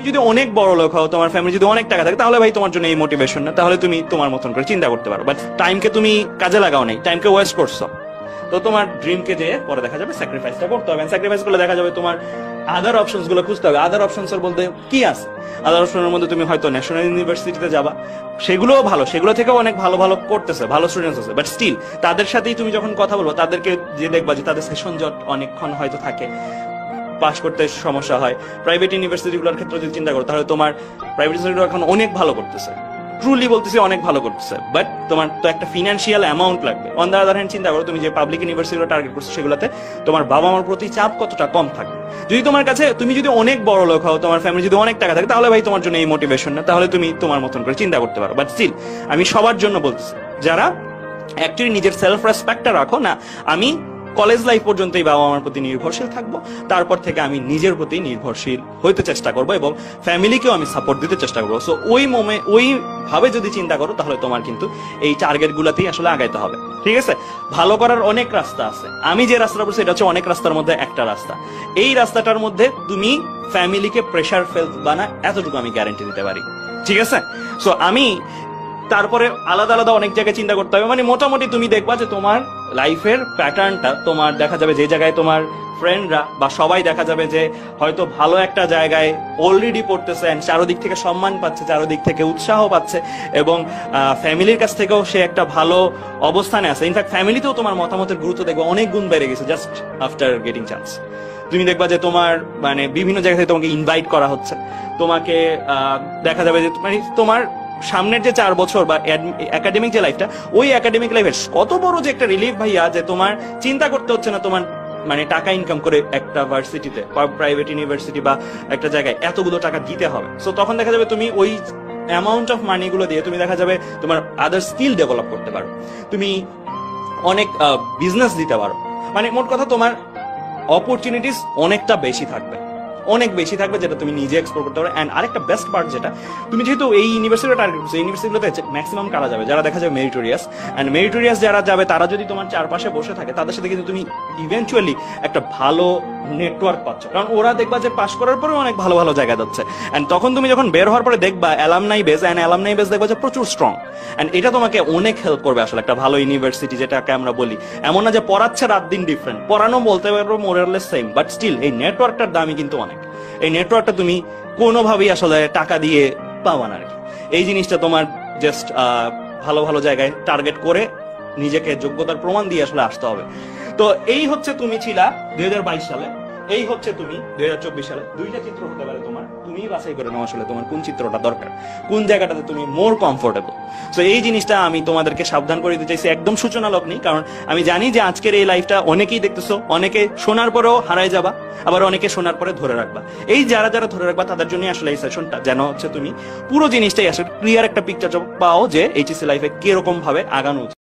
যদি অনেক বড় লোক হও, তোমার ফ্যামিলি যদি অনেক টাকা থাকে, তাহলে ভাই তোমার জন্য এই মোটিভেশন না, তাহলে তুমি তোমার মতন করে চিন্তা করতে পারো। বাট টাইমকে তুমি কাজে লাগাও নাই, টাইমকে ওয়েস্ট করছো, তো তোমার ড্রিমকে যে পরে দেখা যাবে স্যাক্রিফাইসটা করতে হবে। স্যাক্রিফাইস করলে দেখা যাবে তোমার আদার অপশনস গুলো খুঁজতে হবে। আদার অপশনস এর বলতে কি আছে? আদার অপশনের মধ্যে তুমি হয়তো ন্যাশনাল ইউনিভার্সিটিতে যাবা, সেগুলোও ভালো, সেগুলো থেকেও অনেক ভালো ভালো করতেছে, ভালো স্টুডেন্টস আছে, বাট স্টিল তাদের সাথেই তুমি যখন কথা বলবো, তাদেরকে যে দেখবা যে তাদের সেশন জট অনেকক্ষণ হয়তো থাকে, পাস করতে সমস্যা হয়। প্রাইভেট ইউনিভার্সিটিগুলোর ক্ষেত্রে যদি চিন্তা করো, তাহলে তোমার প্রাইভেট ইউনিভার্সিটি এখন অনেক ভালো করতেছে, ট্রুলি বলতেছি অনেক ভালো করতেছে, বাট তোমার তো একটা ফিনান্সিয়াল অ্যামাউন্ট লাগবে। অন দ্য আদার হ্যান্ড চিন্তা করো, তুমি যে পাবলিক ইউনিভার্সিটিগুলো টার্গেট করছো, সেগুলোতে তোমার বাবা মার প্রতি চাপ কতটা কম থাকবে। যদি তোমার কাছে, তুমি যদি অনেক বড় লোক হও, তোমার ফ্যামিলি যদি অনেক টাকা থাকে, তাহলে ভাই তোমার জন্য এই মোটিভেশন না, তাহলে তুমি তোমার মতন করে চিন্তা করতে পারো। বাট স্টিল আমি সবার জন্য বলতেছি, যারা অ্যাকচুয়ালি নিজের সেলফ রেসপেক্টটা রাখো না, আমি কলেজ লাইফ পর্যন্তই বাবা মার প্রতি নির্ভরশীল থাকবো, তারপর থেকে আমি নিজের প্রতি নির্ভরশীল হইতে চেষ্টা করবো এবং ফ্যামিলিকেও আমি সাপোর্ট দিতে চেষ্টা করবো। সো ওই ভাবে যদি চিন্তা করো, তাহলে তোমার কিন্তু এই টার্গেট গুলাতেই আসলে আগাইতে হবে। ঠিক আছে, ভালো করার অনেক রাস্তা আছে। আমি যে রাস্তাটা বলছি, এটা হচ্ছে অনেক রাস্তার মধ্যে একটা রাস্তা। এই রাস্তাটার মধ্যে তুমি ফ্যামিলিকে প্রেশার ফেলবা না, এতটুকু আমি গ্যারান্টি দিতে পারি। ঠিক আছে, সো আমি তারপরে আলাদা আলাদা অনেক জায়গায় চিন্তা করতে হবে। মানে মোটামুটি তুমি দেখবা যে তোমার লাইফের প্যাটার্নটা, তোমার দেখা যাবে যে জায়গায় তোমার ফ্রেন্ডরা বা সবাই দেখা যাবে যে হয়তো ভালো একটা জায়গায় অলরেডি পড়তেছে, চারোদিক থেকে সম্মান পাচ্ছে, চারোদিক থেকে উৎসাহ পাচ্ছে, এবং ফ্যামিলির কাছ থেকেও সে একটা ভালো অবস্থানে আছে। ইনফ্যাক্ট ফ্যামিলিতেও তোমার মতামতের গুরুত্ব দেখবে অনেক গুণ বেড়ে গেছে জাস্ট আফটার গেটিং চান্স। তুমি দেখবা যে তোমার মানে বিভিন্ন জায়গা থেকে তোমাকে ইনভাইট করা হচ্ছে, তোমাকে দেখা যাবে যে মানে তোমার সামনের যে 4 বছর বা একাডেমিক যে লাইফটা, ওই একাডেমিক লাইফের কত বড় যে একটা রিলিফ ভাইয়া, যে তোমার চিন্তা করতে হচ্ছে না তোমার মানে টাকা ইনকাম করে একটা ভার্সিটিতে, প্রাইভেট ইউনিভার্সিটি বা একটা জায়গায় এতগুলো টাকা দিতে হবে। সো তখন দেখা যাবে তুমি ওই অ্যামাউন্ট অফ মানি গুলো দিয়ে তুমি দেখা যাবে তোমার আদার স্কিল ডেভেলপ করতে পারো, তুমি অনেক বিজনেস দিতে পারো। মানে মোট কথা তোমার অপরচুনিটিস অনেকটা বেশি থাকবে, অনেক বেশি থাকবে, যেটা তুমি নিজে এক্সপ্লোর করতে পারো। এন্ড আরেকটা বেস্ট পার্ট, যেটা তুমি যেহেতু এই ইউনিভার্সিটিতে টার্গেট করছো, ইউনিভার্সিটিগুলোতে ম্যাক্সিমাম কারা যাবে, যারা দেখা যাবে মেরিটোরিয়াস। এন্ড মেরিটোরিয়াস যারা যাবে, তারা যদি তোমার চারপাশে বসে থাকে, তাদের সাথে কিন্তু তুমি ইভেন্চুয়ালি একটা ভালো নেটওয়ার্ক পাচ্ছ, কারণ ওরা দেখবা যে পাস করার পরে অনেক ভালো ভালো জায়গা যাচ্ছে। এন্ড তখন তুমি যখন বের হওয়ার পরে দেখবা alumni base, and alumni base দেখবা যে প্রচুর স্ট্রং। এন্ড এটা তোমাকে অনেক হেল্প করবে আসলে একটা ভালো ইউনিভার্সিটি, যেটাকে আমরা বলি এমন না যে পড়াচ্ছে রাত দিন ডিফারেন্ট, পড়ানো বলতে পারবো মোরারলেস সেম, বাট স্টিল এই নেটওয়ার্কটার দামই কিন্তু অনেক। এই নেটওয়ার্কটা তুমি কোনোভাবেই আসলে টাকা দিয়ে পাবা না আর কি। এই জিনিসটা তোমার জাস্ট ভালো ভালো জায়গায় টার্গেট করে নিজেকে যোগ্যতার প্রমাণ দিয়ে আসলে আসতে হবে। তো এই হচ্ছে তুমি ছিলা 2022 সালে, এই হচ্ছে তুমি 2024 সালে। দুইটা চিত্র হতে পারে তোমার, তুমি বাছাই করে নাও আসলে তোমার কোন চিত্রটা দরকার, কোন জায়গাটাতে তুমি মোর কমফোর্টেবল। সো এই জিনিসটা আমি তোমাদেরকে সাবধান করে দিতে চাইছি, একদম সূচনালক নেই, কারণ আমি জানি যে আজকের এই লাইফটা অনেকেই দেখতেছো, অনেকে শোনার পরেও হারাই যাবা, আবার অনেকে শোনার পরে ধরে রাখবা। এই যারা যারা ধরে রাখবা তাদের জন্য আসলে এই সেশনটা, যেন হচ্ছে তুমি পুরো জিনিসটাই আসলে ক্লিয়ার একটা পিকচার পাও যে এইচএসসি লাইফে কিরকম ভাবে আগানো উচিত।